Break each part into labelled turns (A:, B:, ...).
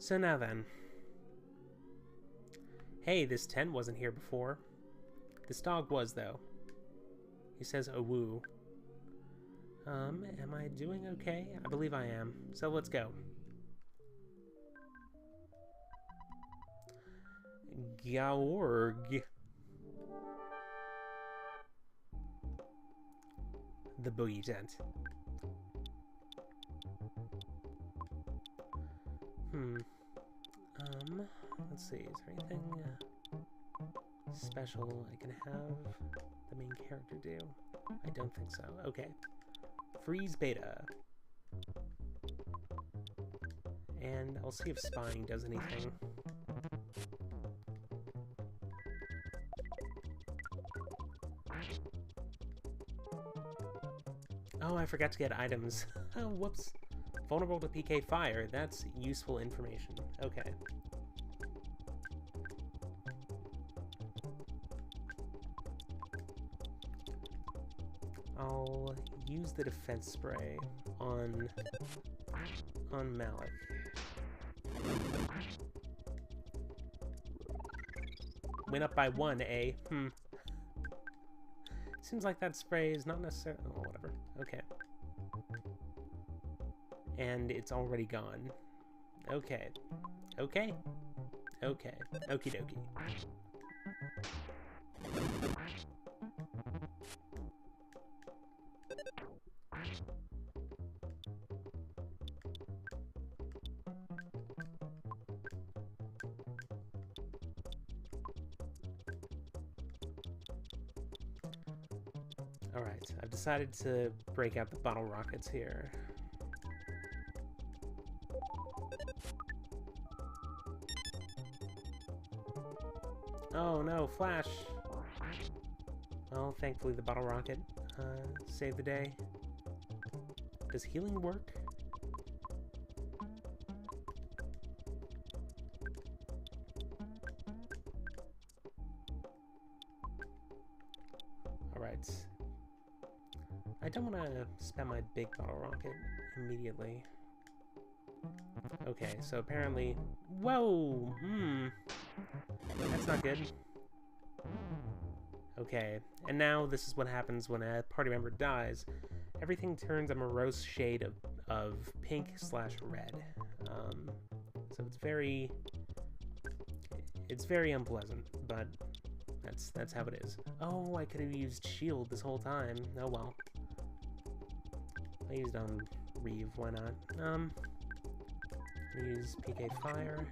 A: So now then. Hey, this tent wasn't here before. This dog was, though. He says, "Oh, woo." Am I doing okay? I believe I am. So let's go. Georg. The boogie tent. Let's see, is there anything special I can have the main character do? I don't think so. Okay. Freeze beta. And I'll see if spying does anything. Oh, I forgot to get items. Oh, whoops. Vulnerable to PK fire. That's useful information. Okay. I'll use the defense spray on Malik. Went up by 1, eh? Seems like that spray is not necessarily... Oh, whatever. Okay. And it's already gone. Okay. Okay. Okay. Okie dokie. Alright, I've decided to break out the bottle rockets here. Oh no, Flash! Well, thankfully the bottle rocket saved the day. Does healing work? Alright. I don't want to spend my big bottle rocket immediately. Okay, so apparently... Whoa! That's not good. Okay, and now this is what happens when a party member dies. Everything turns a morose shade of pink/red. So it's very unpleasant, but that's how it is. Oh, I could have used shield this whole time. Oh well. I used Reeve, why not? Use PK fire.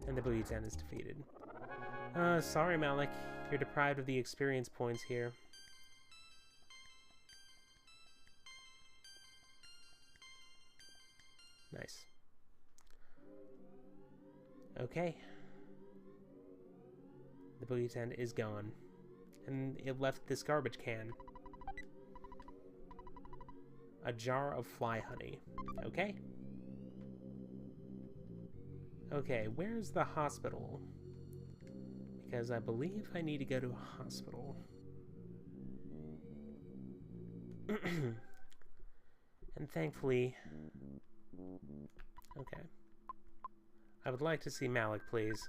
A: And the boogie tent is defeated. Sorry, Malik. You're deprived of the experience points here. Nice. Okay. The boogie tent is gone. And it left this garbage can. A jar of fly honey. Okay. Okay, where's the hospital? Because I believe I need to go to a hospital. And thankfully... Okay. I would like to see Malik, please.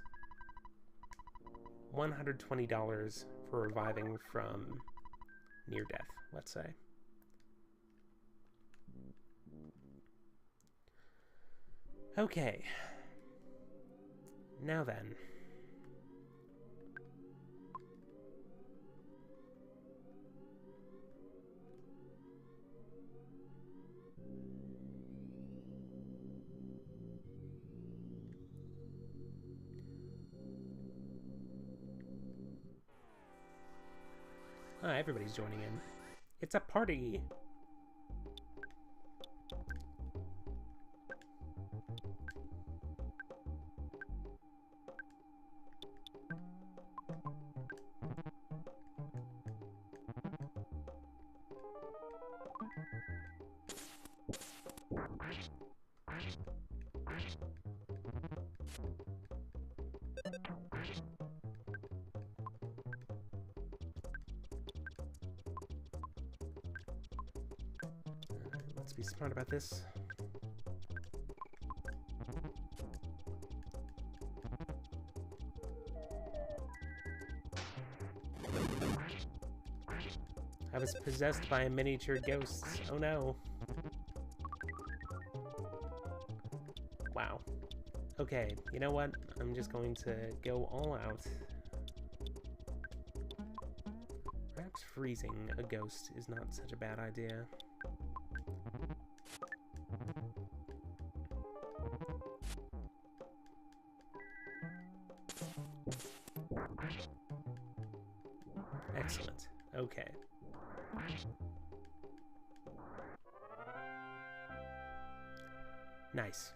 A: $120 for reviving from near death, let's say. Okay. Now then. Ah, everybody's joining in. It's a party! Let's be smart about this. I was possessed by a miniature ghost. Oh no. Wow. Okay, you know what? I'm just going to go all out. Perhaps freezing a ghost is not such a bad idea. Excellent. Okay. Nice.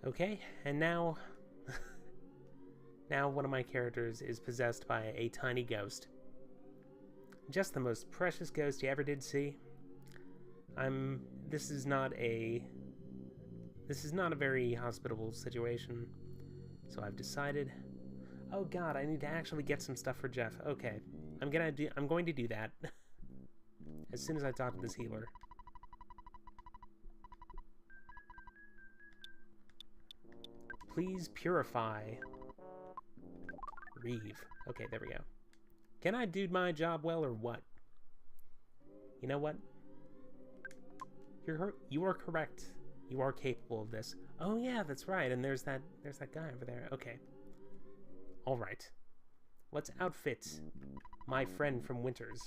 A: Okay, and now... now one of my characters is possessed by a tiny ghost. Just the most precious ghost you ever did see. This is not a very hospitable situation. So I've decided, oh god, I need to actually get some stuff for Jeff. Okay, I'm going to do that as soon as I talk to this healer. Please purify. Reeve. Okay, there we go. Can I do my job well or what? You know what? You are correct. You are capable of this. Oh yeah, that's right. And there's that guy over there. Okay. All right. Let's outfit my friend from Winters.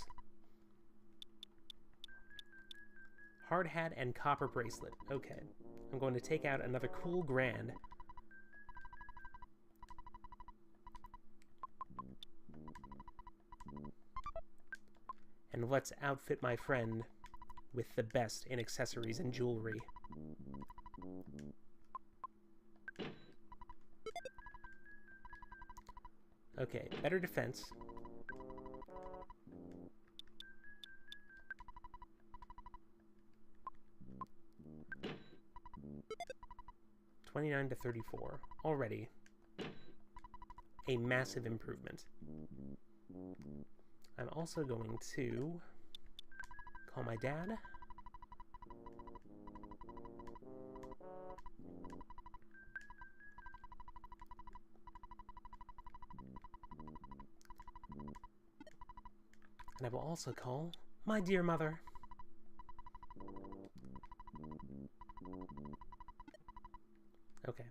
A: Hard hat and copper bracelet. Okay. I'm going to take out another cool grand. And let's outfit my friend with the best in accessories and jewelry. Okay, better defense. $29 to $34. Already a massive improvement. I'm also going to call my dad. And I will also call my dear mother. Okay.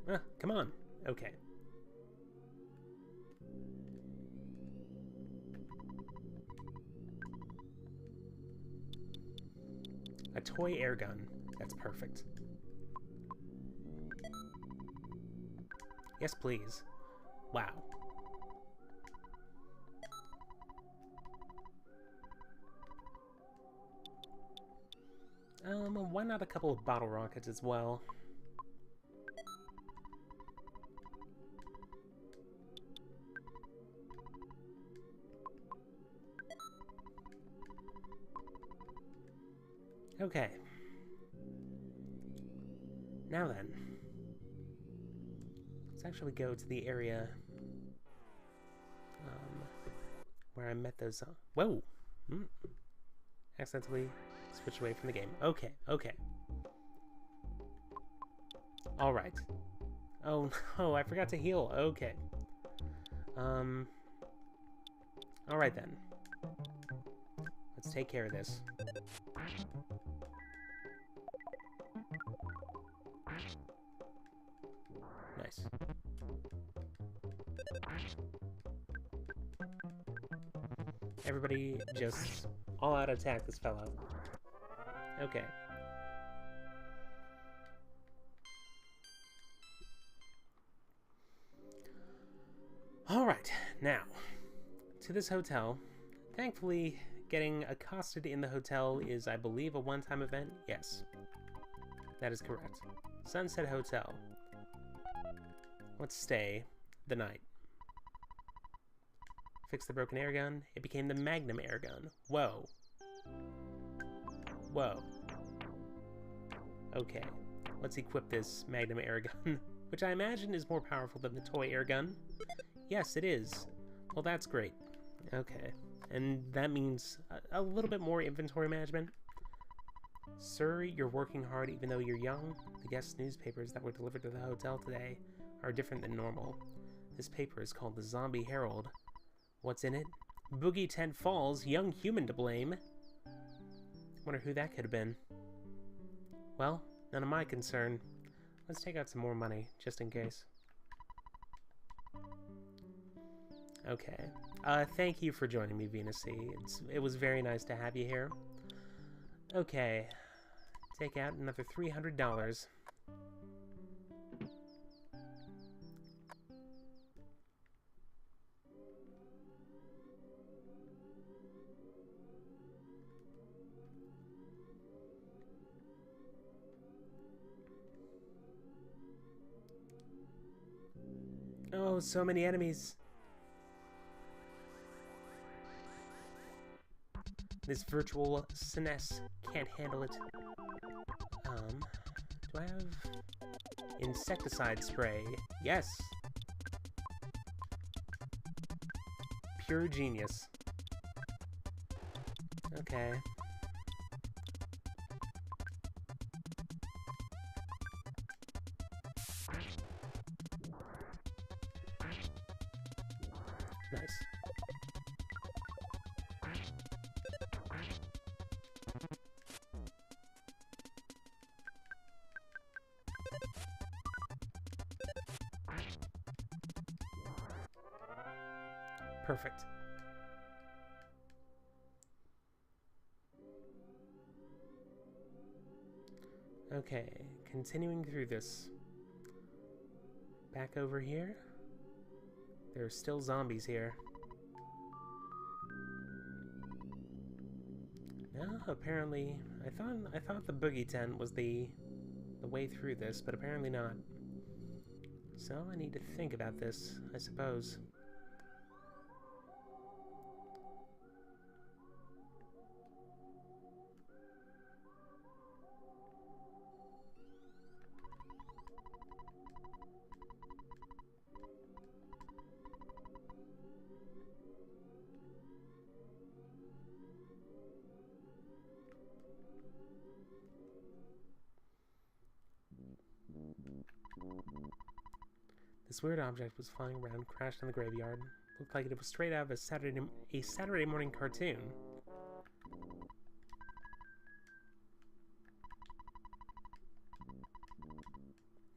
A: Yeah, come on. Okay. A toy air gun. That's perfect. Yes, please. Wow. Why not a couple of bottle rockets as well? Okay. Now then. Let's actually go to the area where I met those... Whoa! Accidentally switched away from the game. Okay, okay. Alright. Oh no, I forgot to heal. Okay. Alright then. Let's take care of this. Nice. Everybody just all out attack this fellow. Okay. Alright, now, to this hotel. Thankfully, getting accosted in the hotel is, I believe, a one-time event. Yes, that is correct. Sunset Hotel. Let's stay the night. Fix the broken air gun. It became the Magnum air gun. Whoa. Whoa. Okay. Let's equip this Magnum air gun, which I imagine is more powerful than the toy air gun. Yes, it is. Well, that's great. Okay. And that means a little bit more inventory management. Sir, you're working hard even though you're young. The guest newspapers that were delivered to the hotel today are different than normal. This paper is called the Zombie Herald. What's in it? Boogie Ted Falls, young human to blame. Wonder who that could have been. Well, none of my concern. Let's take out some more money, just in case. Okay. Thank you for joining me, Venus C. It was very nice to have you here. Okay. Take out another $300. Oh, so many enemies. This virtual SNES can't handle it. Do I have insecticide spray? Yes. Pure genius. Okay. Nice. Perfect. Okay, continuing through this. Back over here. There are still zombies here. No, apparently I thought the boogie tent was the way through this, but apparently not. So I need to think about this, I suppose. This weird object was flying around, crashed in the graveyard. Looked like it was straight out of a Saturday morning cartoon.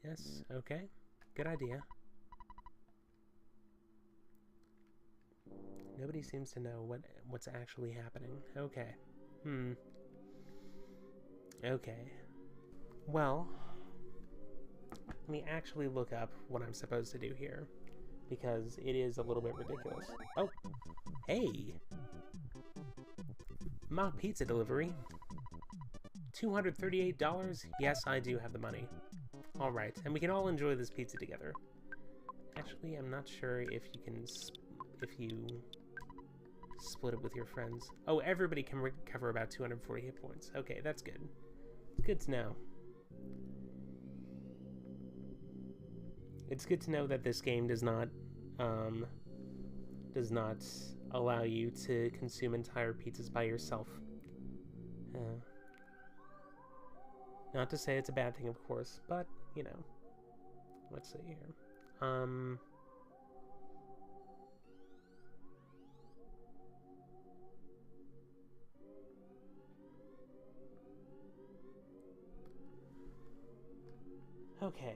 A: Yes, okay. Good idea. Nobody seems to know what's actually happening. Okay. Okay. Well, let me actually look up what I'm supposed to do here, because it is a little bit ridiculous. Oh, hey! Mock pizza delivery. $238? Yes, I do have the money. Alright, and we can all enjoy this pizza together. Actually, I'm not sure if you can, if you split it with your friends. Oh, everybody can recover about 240 hit points. Okay, that's good. Good to know. It's good to know that this game does not allow you to consume entire pizzas by yourself. Not to say it's a bad thing, of course, but, you know. Let's see here. Okay.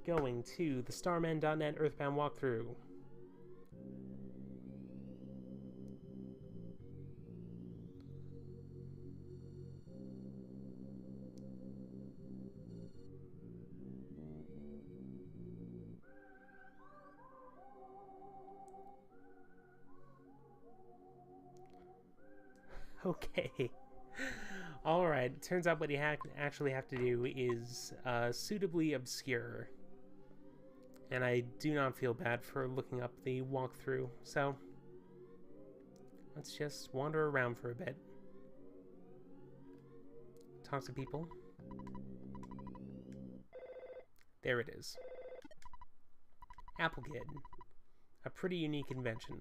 A: Going to the Starman.net EarthBound walkthrough. Okay. Alright, turns out what you actually have to do is suitably obscure. And I do not feel bad for looking up the walkthrough, so let's just wander around for a bit. Talk to people. There it is. Apple Kid. A pretty unique invention.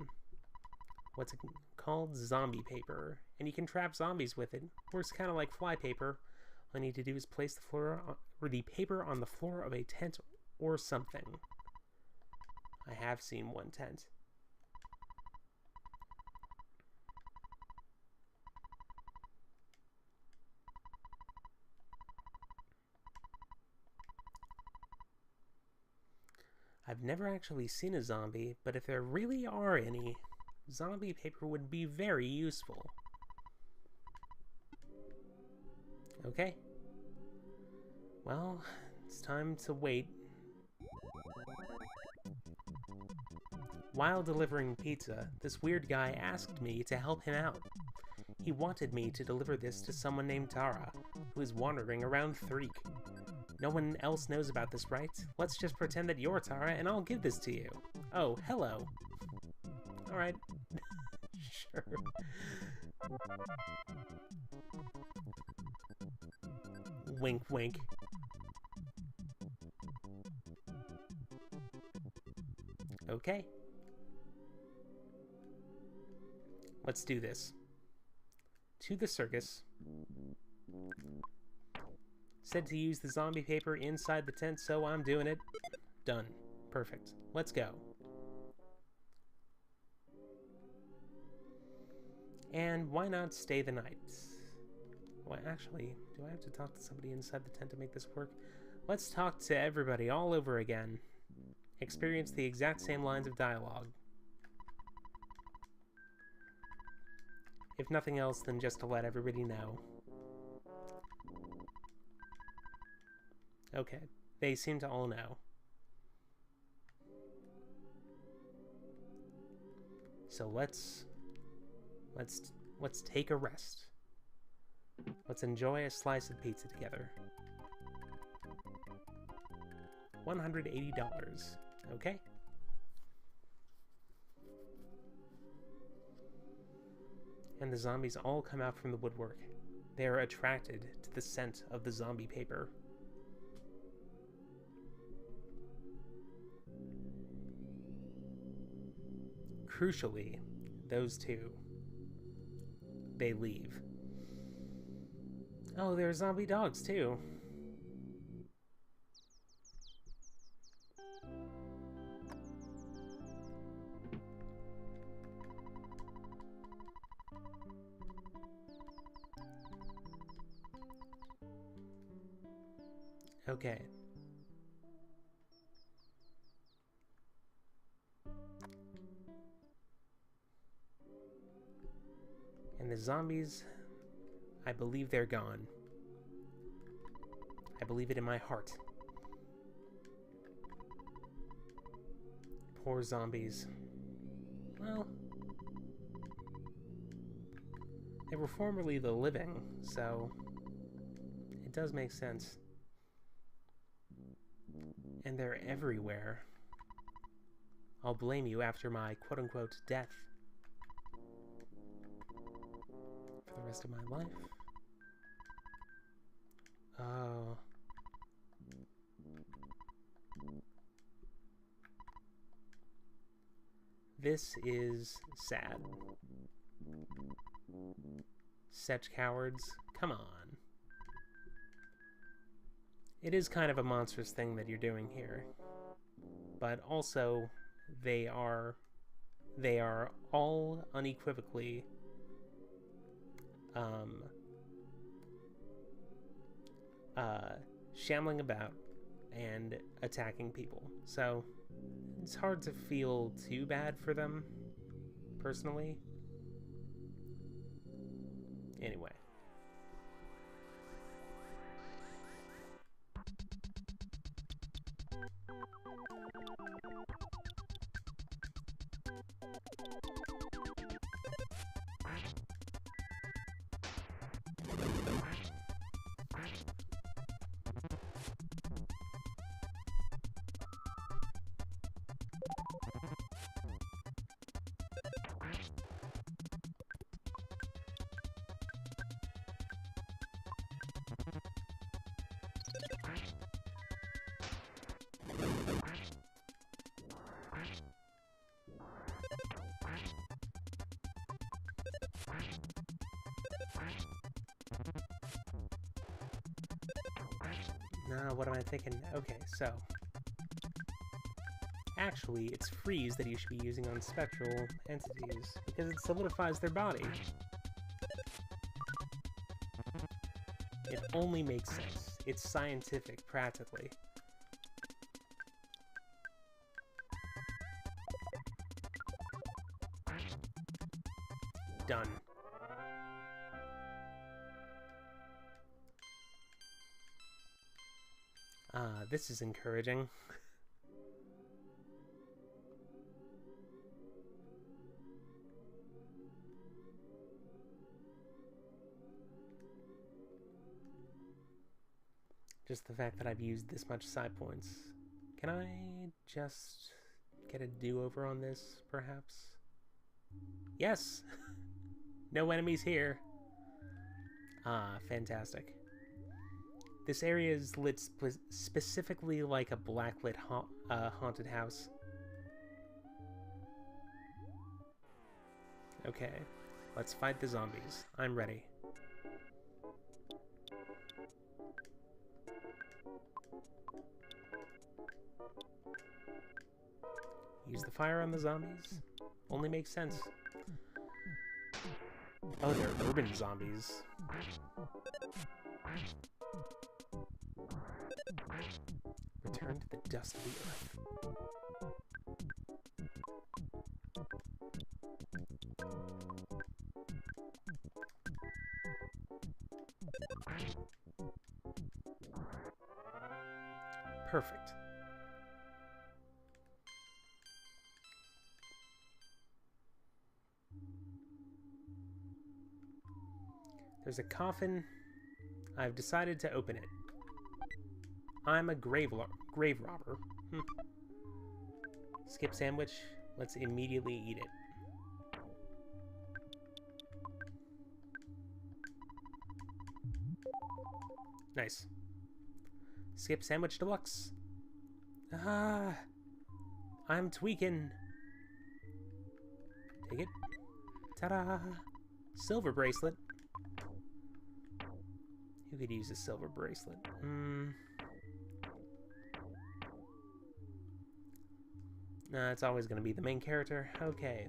A: What's it called? Zombie paper. And you can trap zombies with it. Works kind of like fly paper. All you need to do is place the paper on the floor of a tent or something. I have seen one tent. I've never actually seen a zombie, but if there really are any, zombie paper would be very useful. Okay. Well, it's time to wait. While delivering pizza, this weird guy asked me to help him out. He wanted me to deliver this to someone named Tara, who is wandering around Threek. No one else knows about this, right? Let's just pretend that you're Tara, and I'll give this to you. Oh, hello. Alright. Sure. Wink, wink. Okay. Let's do this. To the circus. Said to use the zombie paper inside the tent, so I'm doing it. Done. Perfect. Let's go. And why not stay the night? Well, actually, do I have to talk to somebody inside the tent to make this work? Let's talk to everybody all over again. Experience the exact same lines of dialogue. If nothing else than just to let everybody know. Okay, they seem to all know. So let's take a rest. Let's enjoy a slice of pizza together. $180. Okay. And the zombies all come out from the woodwork. They are attracted to the scent of the zombie paper. Crucially, those two, they leave. Oh, there are zombie dogs too. Okay. And the zombies, I believe they're gone. I believe it in my heart. Poor zombies. Well, they were formerly the living, so it does make sense. And they're everywhere. I'll blame you after my quote-unquote death. For the rest of my life. Oh. This is sad. Such cowards. Come on. It is kind of a monstrous thing that you're doing here. But also, they are all unequivocally shambling about and attacking people. So it's hard to feel too bad for them, personally. Anyway. What am I thinking? Okay, so... Actually, it's freeze that you should be using on spectral entities, because it solidifies their body. It only makes sense. It's scientific, practically. Done. This is encouraging. Just the fact that I've used this much side points. Can I just get a do-over on this, perhaps? Yes! No enemies here. Ah, fantastic. This area is lit specifically like a blacklit haunted house. Okay, let's fight the zombies. I'm ready. Use the fire on the zombies. Only makes sense. Oh, they're urban zombies. Return to the dust of the earth. Perfect. There's a coffin. I've decided to open it. I'm a grave robber. Skip sandwich. Let's immediately eat it. Nice. Skip sandwich deluxe. Ah, I'm tweaking. Take it. Ta-da! Silver bracelet. Who could use a silver bracelet? Nah, it's always going to be the main character. Okay.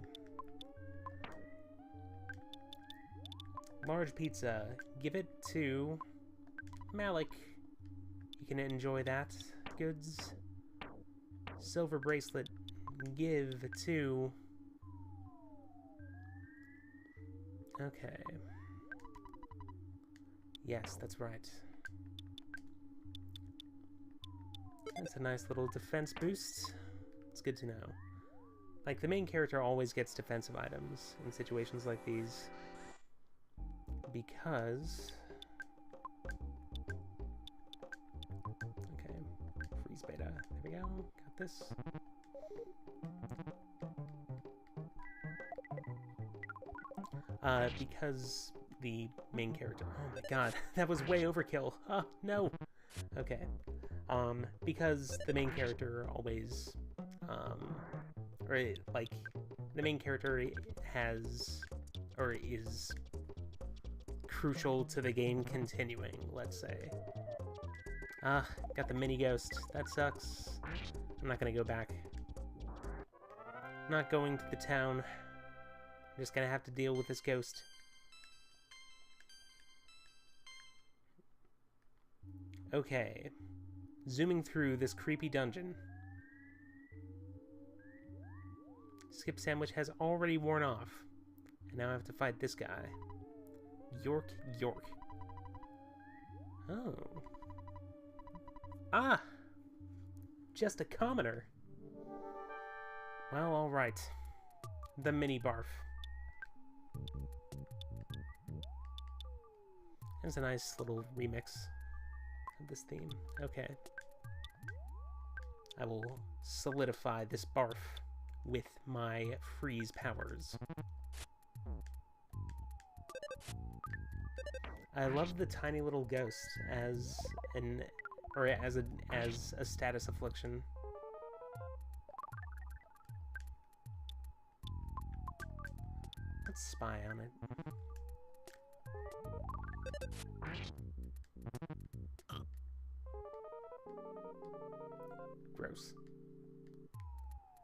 A: Large pizza. Give it to Malik. You can enjoy that. Goods. Silver bracelet. Give to... Okay. Yes, that's right. That's a nice little defense boost. It's good to know. Like, the main character always gets defensive items in situations like these. Because... Okay. Freeze beta. There we go. Got this. Because the main character... Oh my god, that was way overkill. Oh, no! Okay. Because the main character always... or, like, the main character has... or is crucial to the game continuing, let's say. Ah, got the mini ghost. That sucks. I'm not gonna go back. Not going to the town. I'm just gonna have to deal with this ghost. Okay. Zooming through this creepy dungeon. Skip sandwich has already worn off. And now I have to fight this guy. York. Oh. Ah! Just a commoner. Well, alright. The mini barf. There's a nice little remix of this theme. Okay. I will solidify this barf with my freeze powers. I love the tiny little ghost as an or as a status affliction. Let's spy on it. Gross.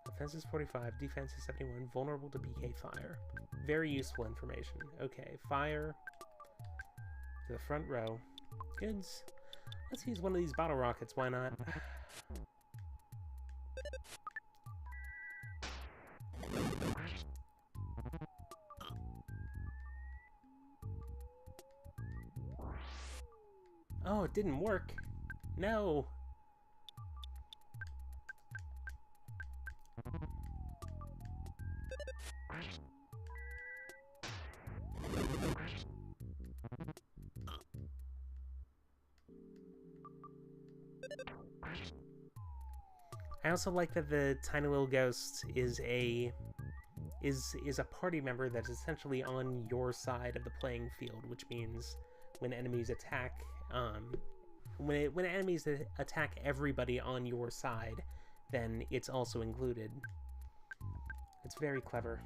A: Offense is 45, defense is 71, vulnerable to PK fire. Very useful information. Okay, fire to the front row. Goods. Let's use one of these bottle rockets, why not? Oh, it didn't work. No. I also like that the tiny little ghost is a party member that's essentially on your side of the playing field, which means when enemies attack, when enemies attack everybody on your side, then it's also included. It's very clever.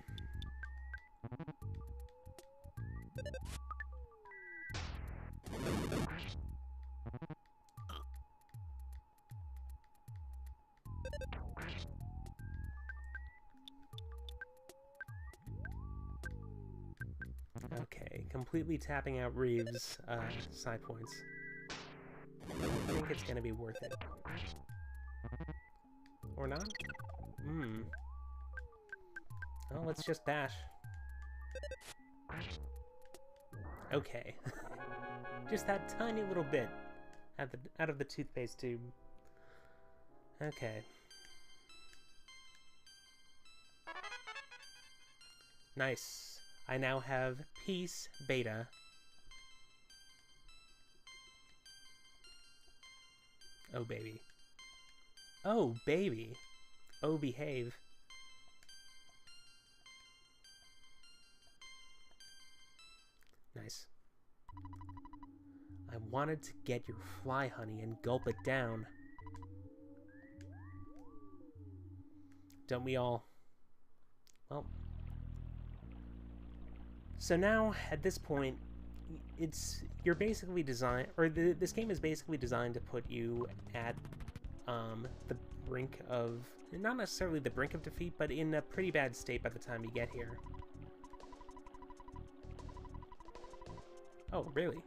A: Okay, completely tapping out Reeves' side points. I think it's gonna be worth it. Or not? Oh, let's just bash. Okay. Just that tiny little bit out of the toothpaste tube. Okay. Nice. I now have Peace Beta. Oh, baby. Oh, baby. Oh, behave. Nice. I wanted to get your fly honey and gulp it down. Don't we all? Well. So now, at this point, you're basically designed, or this game is basically designed to put you at the brink of, not necessarily the brink of defeat, but in a pretty bad state by the time you get here. Oh, really?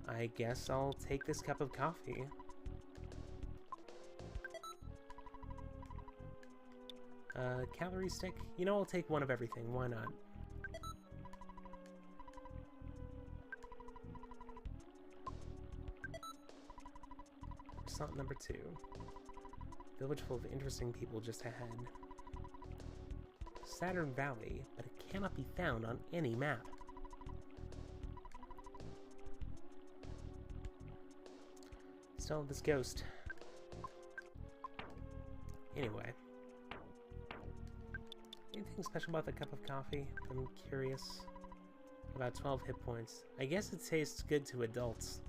A: I guess I'll take this cup of coffee. Calorie stick? You know, I'll take one of everything. Why not? Stop number 2. Village full of interesting people just ahead. Saturn Valley, but it cannot be found on any map. Still have this ghost. Anyway. Anything special about the cup of coffee? I'm curious. About 12 hit points. I guess it tastes good to adults.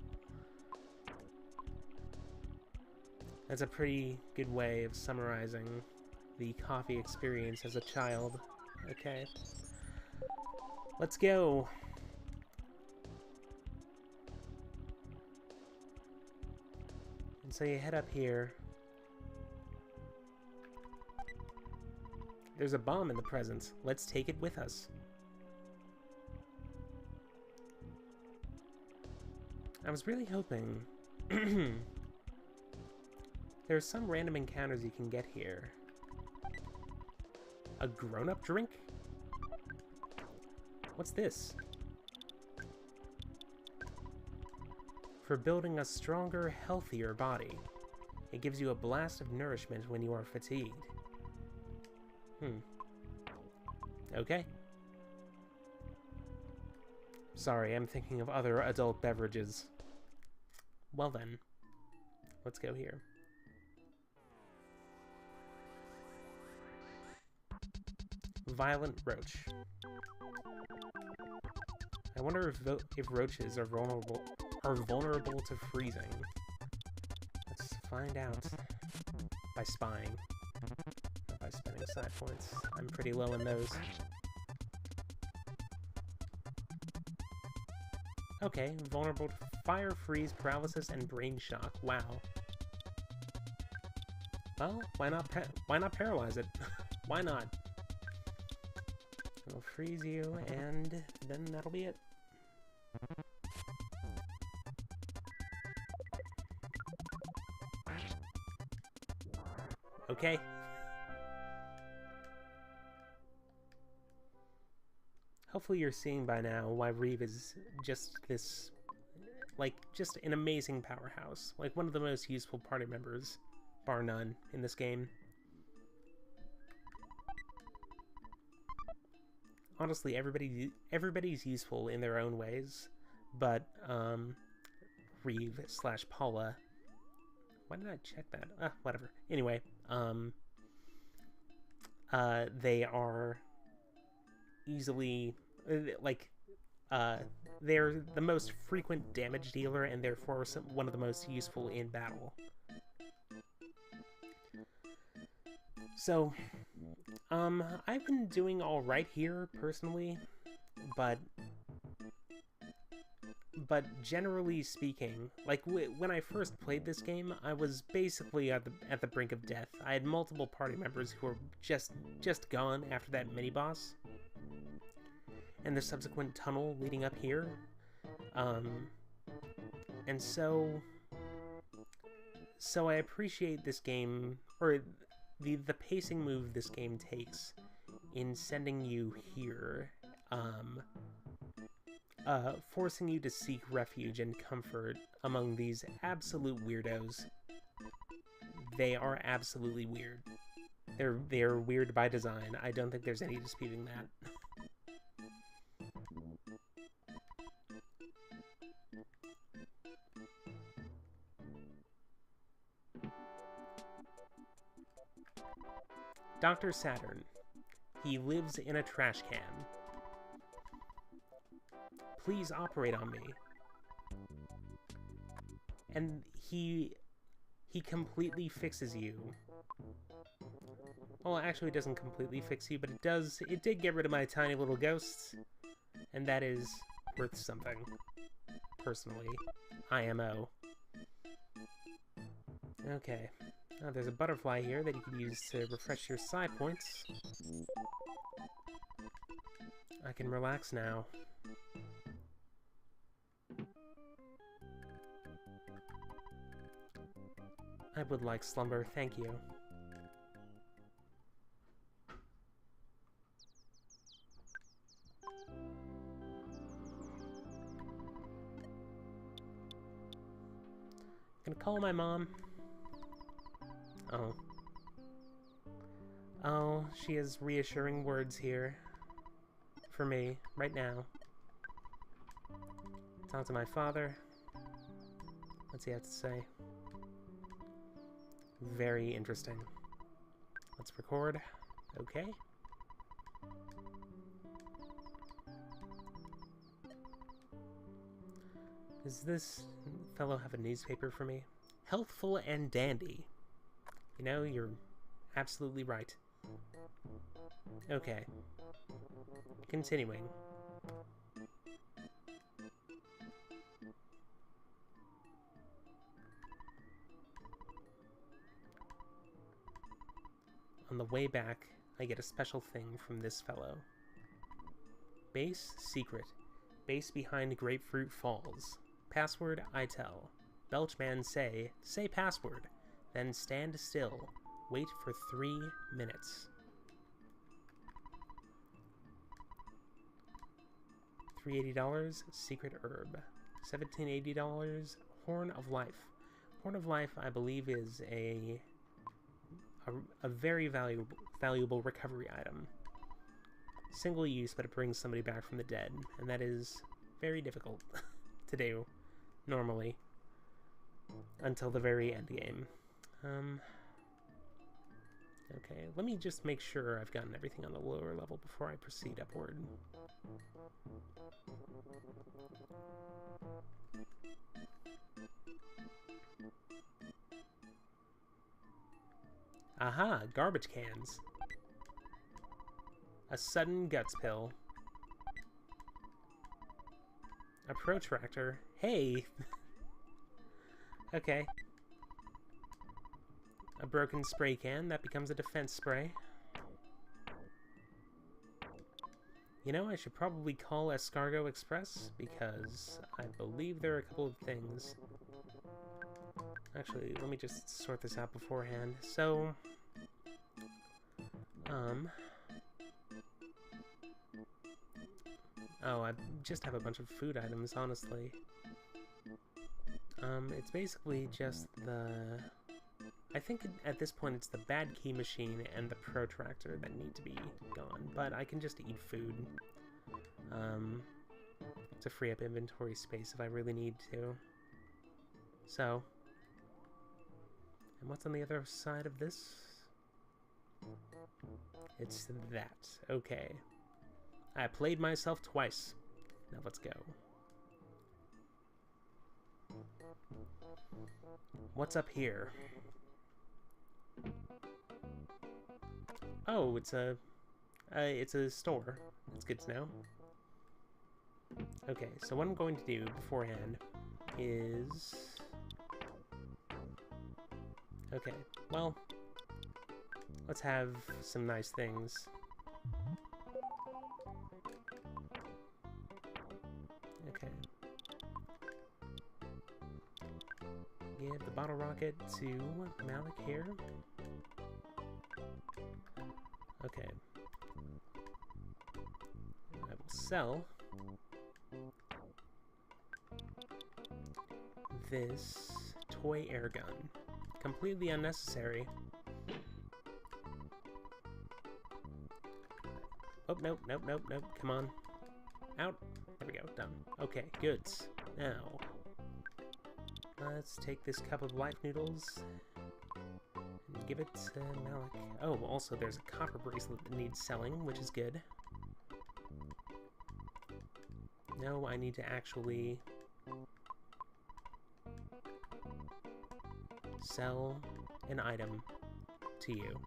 A: That's a pretty good way of summarizing the coffee experience as a child. Okay. Let's go! And so you head up here. There's a bomb in the presence. Let's take it with us. I was really hoping... There are some random encounters you can get here. A grown-up drink? What's this? For building a stronger, healthier body. It gives you a blast of nourishment when you are fatigued. Okay. Sorry, I'm thinking of other adult beverages. Well then, let's go here. Violent Roach. I wonder if roaches are vulnerable to freezing. Let's find out by spying, not by spending side points. I'm pretty low in those. Okay, vulnerable to fire, freeze, paralysis, and brain shock. Wow. Well, why not paralyze it? Why not? It'll freeze you, and then that'll be it. Okay. Hopefully you're seeing by now why Reeve is just this, like, just an amazing powerhouse. Like, one of the most useful party members, bar none, in this game. Honestly, everybody's useful in their own ways, but, Reeve / Paula... Why did I check that? Whatever. Anyway, they are easily, they're the most frequent damage dealer and therefore one of the most useful in battle. So, I've been doing alright here, personally, but generally speaking, like, when I first played this game, I was basically at the brink of death. I had multiple party members who were just gone after that mini-boss, and the subsequent tunnel leading up here. And so I appreciate this game, or the pacing move this game takes in sending you here, forcing you to seek refuge and comfort among these absolute weirdos. They are absolutely weird. They're weird by design. I don't think there's any disputing that. Dr. Saturn. He lives in a trash can. Please operate on me. And he completely fixes you. Well, actually it doesn't completely fix you, but it did get rid of my tiny little ghosts. And that is worth something. Personally. IMO. Okay. Oh, there's a butterfly here that you can use to refresh your side points. I can relax now. I would like slumber, thank you. Gonna call my mom. Oh. Oh, she has reassuring words here. For me, right now. Talk to my father. What's he have to say? Very interesting. Let's record. Okay. Does this fellow have a newspaper for me? Healthful and dandy. You know, you're absolutely right. Okay. Continuing. On the way back, I get a special thing from this fellow. Base secret. Base behind Grapefruit Falls. Password I tell. Belchman say password. Then stand still. Wait for 3 minutes. $380, secret herb. $1780, Horn of Life. Horn of Life, I believe, is a very valuable recovery item. Single use, but it brings somebody back from the dead, and that is very difficult to do, normally, until the very end game. Okay, let me just make sure I've gotten everything on the lower level before I proceed upward. Aha, garbage cans. A sudden guts pill. A protractor. Hey! Okay. A broken spray can, that becomes a defense spray. You know, I should probably call Escargot Express, because I believe there are a couple of things. Actually, let me just sort this out beforehand. So, oh, I just have a bunch of food items, honestly. It's basically just the... I think at this point it's the bad key machine and the protractor that need to be gone, but I can just eat food to free up inventory space if I really need to. So, and what's on the other side of this? It's that. Okay. I played myself twice. Now let's go. What's up here? Oh, it's a store. That's good to know. Okay, so what I'm going to do beforehand is... Okay, well, let's have some nice things. Okay. Give the bottle rocket to Malik here. Okay. I will sell this toy air gun. Completely unnecessary. Oh, nope, nope, nope, nope. Come on. Out. There we go. Done. Okay, goods. Now, let's take this cup of life noodles and give it to Malik. Oh, also there's a copper bracelet that needs selling, which is good. No, I need to actually sell an item to you.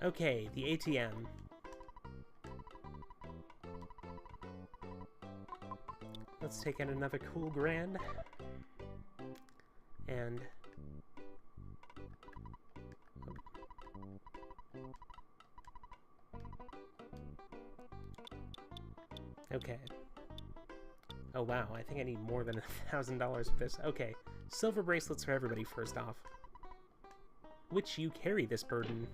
A: Okay, the ATM. Let's take out another cool grand. And... okay. Oh wow, I think I need more than $1,000 for this. Okay, silver bracelets for everybody first off. Which you carry this burden.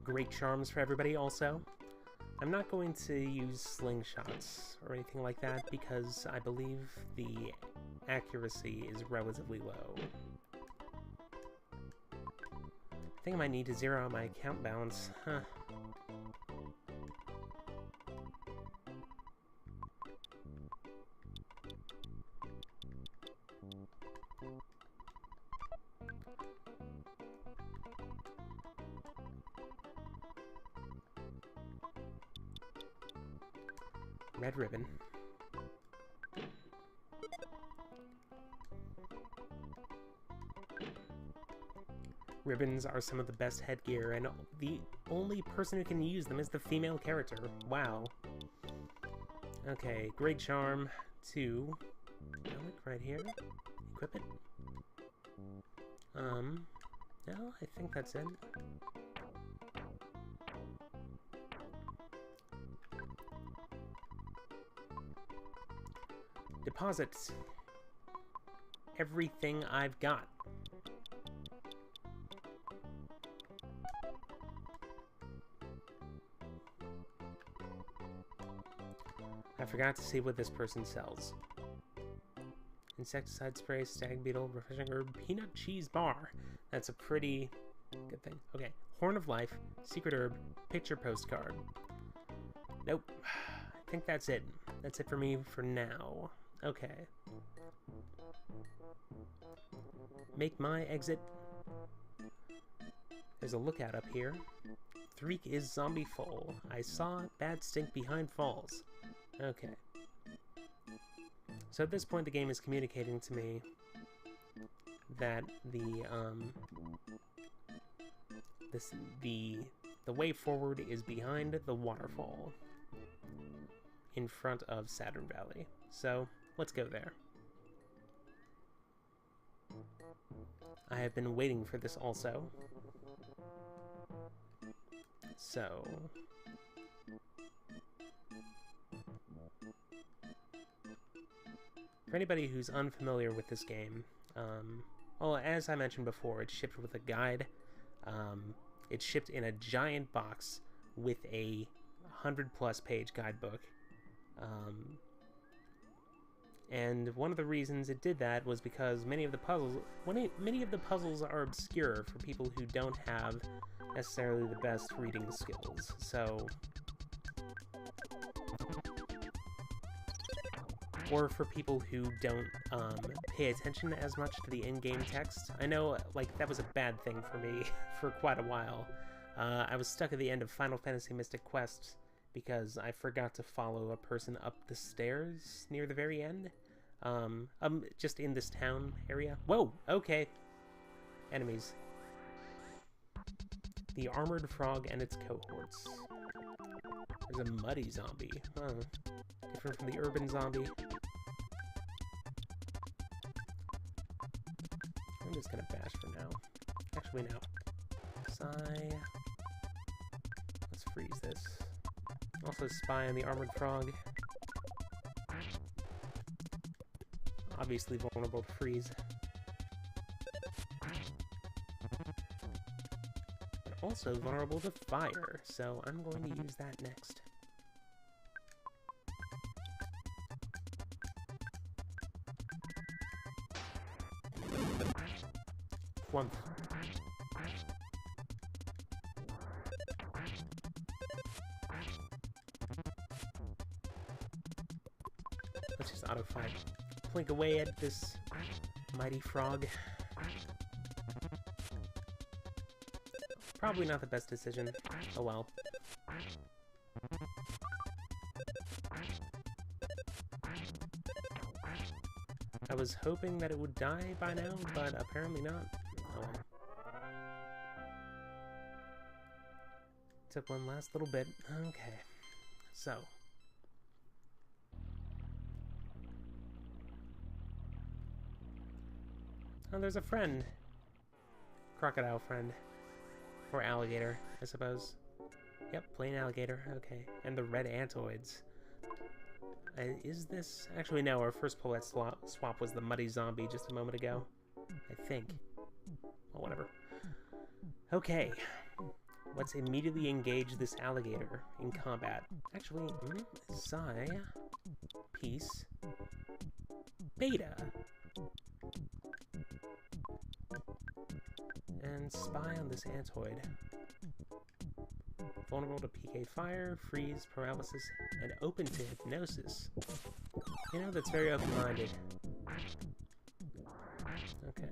A: Great charms for everybody also. I'm not going to use slingshots or anything like that because I believe the accuracy is relatively low. I think I might need to zero out my account balance. Huh. Red ribbon. Ribbons are some of the best headgear, and the only person who can use them is the female character. Wow. Okay, great charm to right here. Equip it. No, I think that's it. Deposit everything I've got. forgot to see what this person sells. Insecticide spray, stag beetle, refreshing herb, peanut cheese bar. That's a pretty good thing. Okay, horn of life, secret herb, picture postcard. Nope. I think that's it. That's it for me for now. Okay. Make my exit. There's a lookout up here. Threek is zombie full. I saw bad stink behind falls. Okay. So at this point, the game is communicating to me that the way forward is behind the waterfall in front of Saturn Valley. So let's go there. I have been waiting for this also. So for anybody who's unfamiliar with this game, well, as I mentioned before, it's shipped with a guide. It's shipped in a giant box with a 100+ page guidebook. And one of the reasons it did that was because many of the puzzles are obscure for people who don't have necessarily the best reading skills. So, or for people who don't pay attention as much to the in-game text. I know, like, that was a bad thing for me for quite a while. I was stuck at the end of Final Fantasy Mystic Quest because I forgot to follow a person up the stairs near the very end. Just in this town area. Whoa, okay. Enemies. The armored frog and its cohorts. There's a muddy zombie. Huh. Different from the urban zombie. I'm just gonna bash for now. Actually, no. Sigh. Let's freeze this. Also spy on the armored frog. Obviously vulnerable to freeze. But also vulnerable to fire, so I'm going to use that next. One. Let's just auto-fight. Plink away at this mighty frog. Probably not the best decision. Oh well. I was hoping that it would die by now, but apparently not. Oh well. Took one last little bit. Okay. So. Oh, there's a friend. Crocodile friend. Or alligator, I suppose. Yep, plain alligator. Okay. And the red antoids. Is this... Actually, no, our first Paulette swap was the muddy zombie just a moment ago. I think. Well, whatever. Okay. Let's immediately engage this alligator in combat. Actually, Psi. Peace. Beta. And spy on this antoid. Vulnerable to PK fire, freeze, paralysis, and open to hypnosis. You know, that's very open-minded. Okay.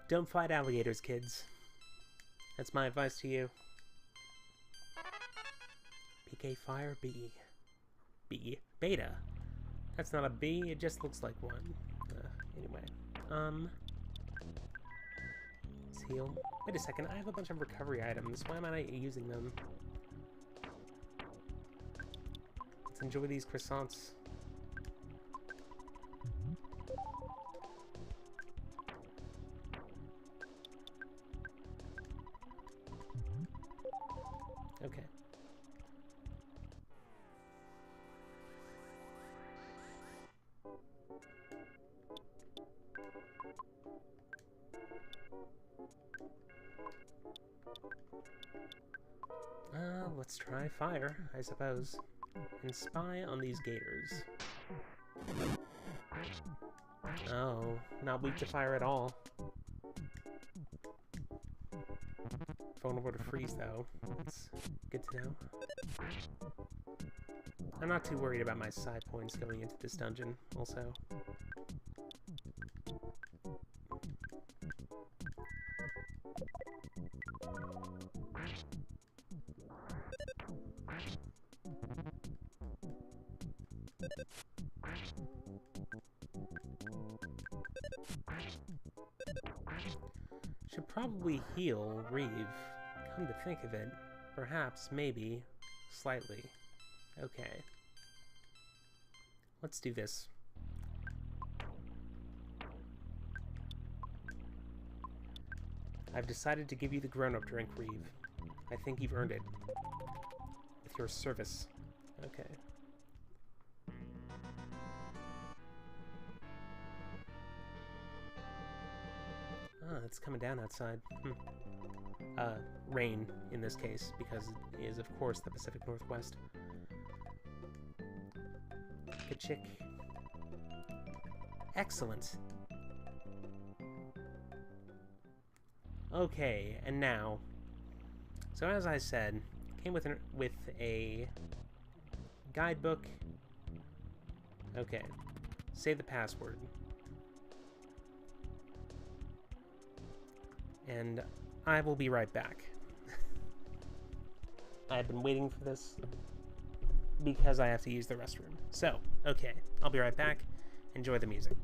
A: Don't fight alligators, kids. That's my advice to you. PK Fire B. B. Beta. That's not a B, it just looks like one. Anyway. Let's heal. Wait a second, I have a bunch of recovery items. Why am I not using them? Let's enjoy these croissants. Okay. Let's try fire, I suppose. And spy on these gators. Oh, not weak to fire at all. Vulnerable to freeze, though. That's good to know. I'm not too worried about my side points going into this dungeon, also. Should probably heal Reeve. Come to think of it, perhaps, maybe, slightly. Okay. Let's do this. I've decided to give you the grown-up drink, Reeve. I think you've earned it. With your service. Okay. Ah, it's coming down outside. Rain, in this case, because it is, of course, the Pacific Northwest. Good chick. Excellent. Okay, and now... So as I said, came with a guidebook. Okay. Say the password. And I will be right back. I've been waiting for this because I have to use the restroom. So, okay, I'll be right back. Enjoy the music.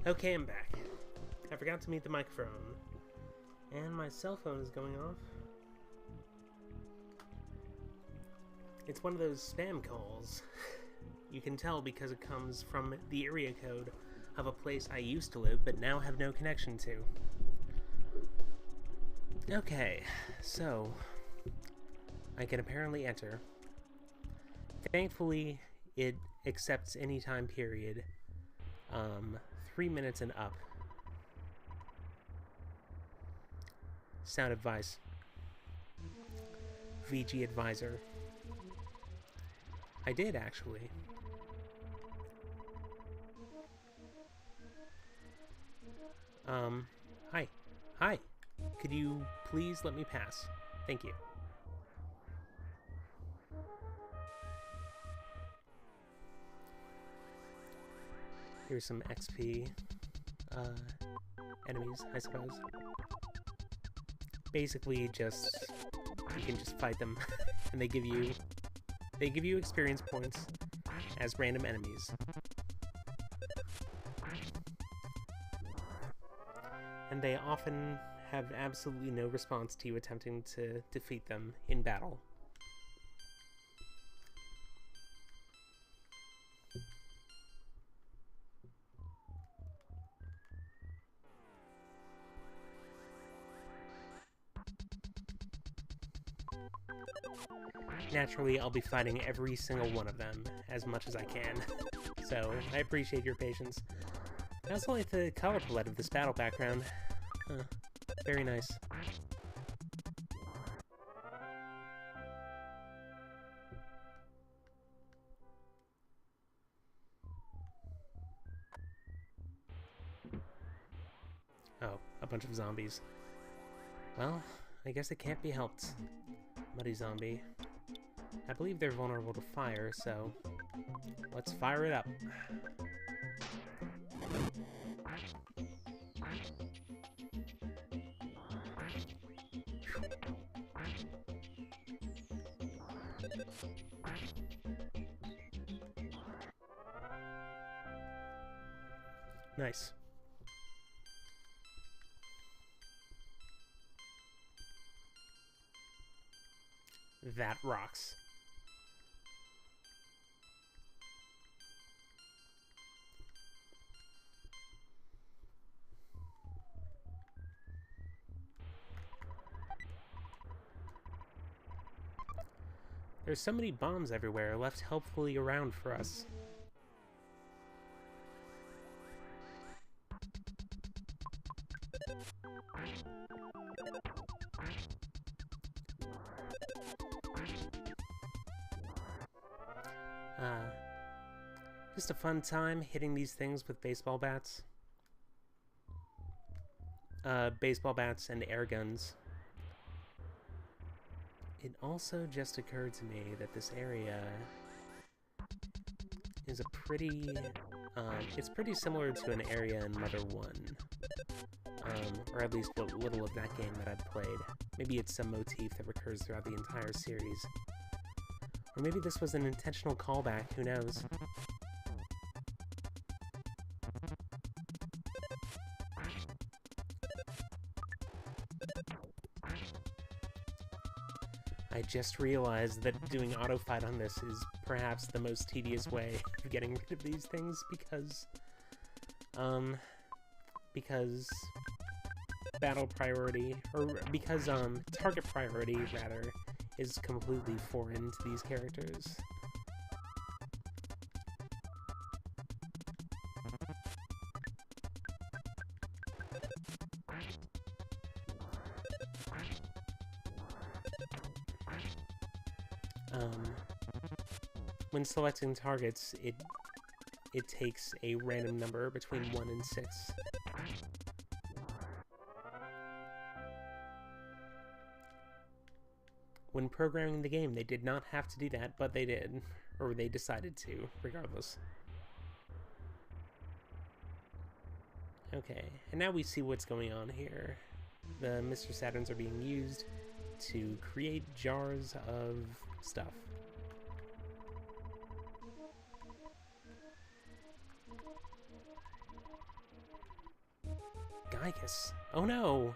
A: Okay, I'm back. I forgot to mute the microphone. And my cell phone is going off. It's one of those spam calls. You can tell because it comes from the area code of a place I used to live but now have no connection to. Okay, so I can apparently enter. Thankfully, it accepts any time period, 3 minutes and up. Sound advice. VG advisor. I did, actually. Hi. Hi. Could you please let me pass? Thank you. Here's some XP, enemies, I suppose. Basically, just, you can just fight them, and they give you experience points as random enemies. And they often have absolutely no response to you attempting to defeat them in battle. Naturally, I'll be fighting every single one of them as much as I can, so I appreciate your patience. I also like the color palette of this battle background. Very nice. Oh, a bunch of zombies. Well, I guess it can't be helped. Muddy zombie. I believe they're vulnerable to fire, so let's fire it up. Nice. That rocks. There's so many bombs everywhere left helpfully around for us. Just a fun time hitting these things with baseball bats. Baseball bats and air guns. It also just occurred to me that this area is a pretty, it's pretty similar to an area in Mother 1. Or at least what little of that game that I've played. Maybe it's some motif that recurs throughout the entire series. Or maybe this was an intentional callback, who knows? I just realized that doing auto fight on this is perhaps the most tedious way of getting rid of these things because battle priority, or because target priority rather, is completely foreign to these characters. When selecting targets, it takes a random number between 1 and 6. When programming the game, they did not have to do that, but they did. Or they decided to, regardless. Okay, and now we see what's going on here. The Mr. Saturns are being used to create jars of stuff. Ficus. Oh no!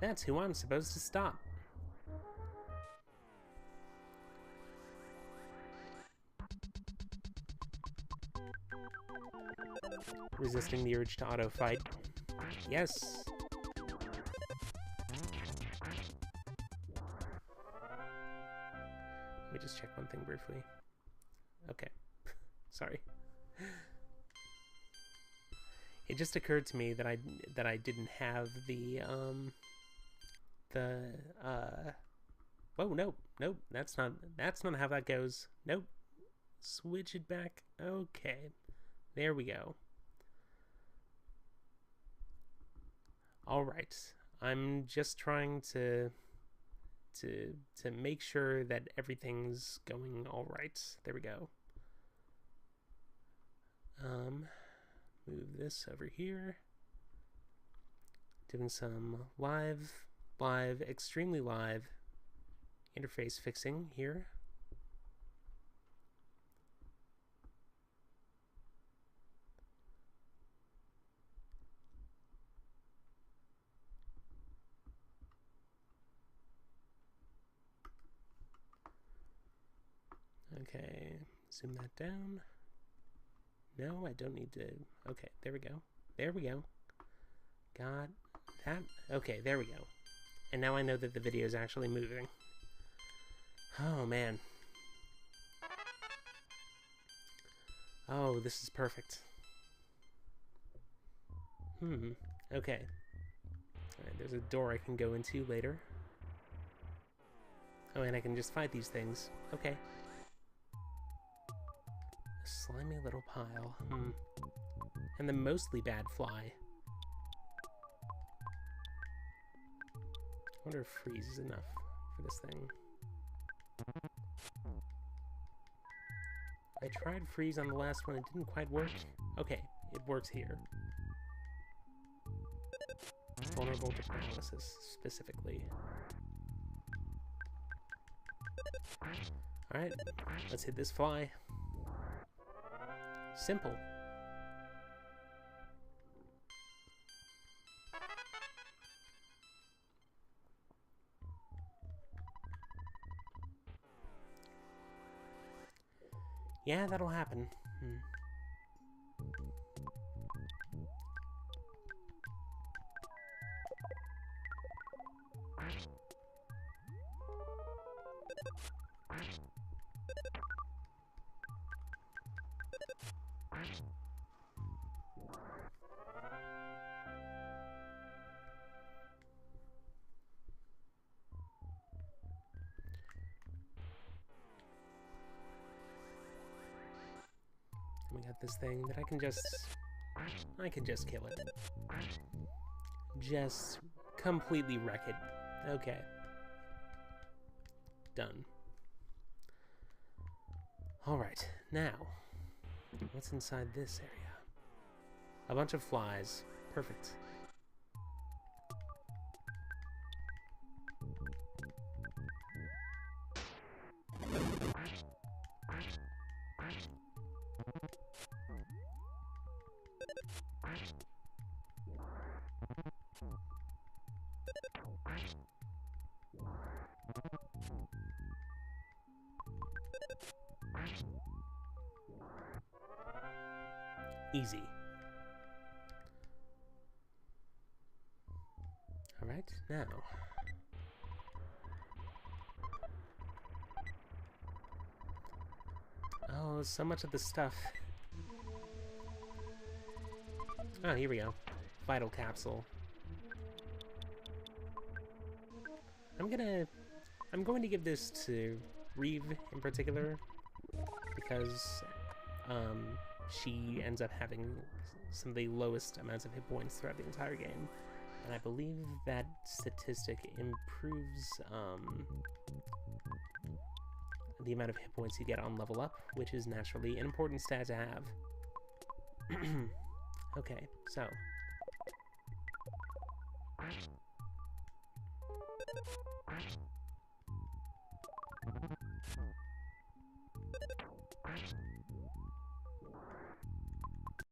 A: That's who I'm supposed to stop. Resisting the urge to auto-fight. Yes! Let me just check one thing briefly. Okay. Sorry. It just occurred to me that I didn't have the oh nope, that's not how that goes. Nope. Switch it back. Okay. There we go. Alright. I'm just trying to make sure that everything's going alright. There we go. Move this over here. Doing some live, extremely live interface fixing here. Okay, zoom that down. No, I don't need to. Okay, there we go. There we go. Got that. Okay, there we go. And now I know that the video is actually moving. Oh, man. Oh, this is perfect. Okay. Alright, there's a door I can go into later. Oh, and I can just fight these things. Okay. A slimy little pile. And the mostly bad fly. I wonder if freeze is enough for this thing. I tried freeze on the last one, it didn't quite work. Okay, it works here. Vulnerable to paralysis, specifically. Alright, let's hit this fly. Simple. Yeah, that'll happen. We got this thing that I can just kill it. Just completely wreck it. Okay. Done. Alright, now, what's inside this area? A bunch of flies. Perfect. Easy. Alright, now. Oh, so much of the stuff. Oh, here we go. Vital capsule. I'm going to give this to Reeve in particular because she ends up having some of the lowest amounts of hit points throughout the entire game, and I believe that statistic improves the amount of hit points you get on level up, which is naturally an important stat to have. Okay, so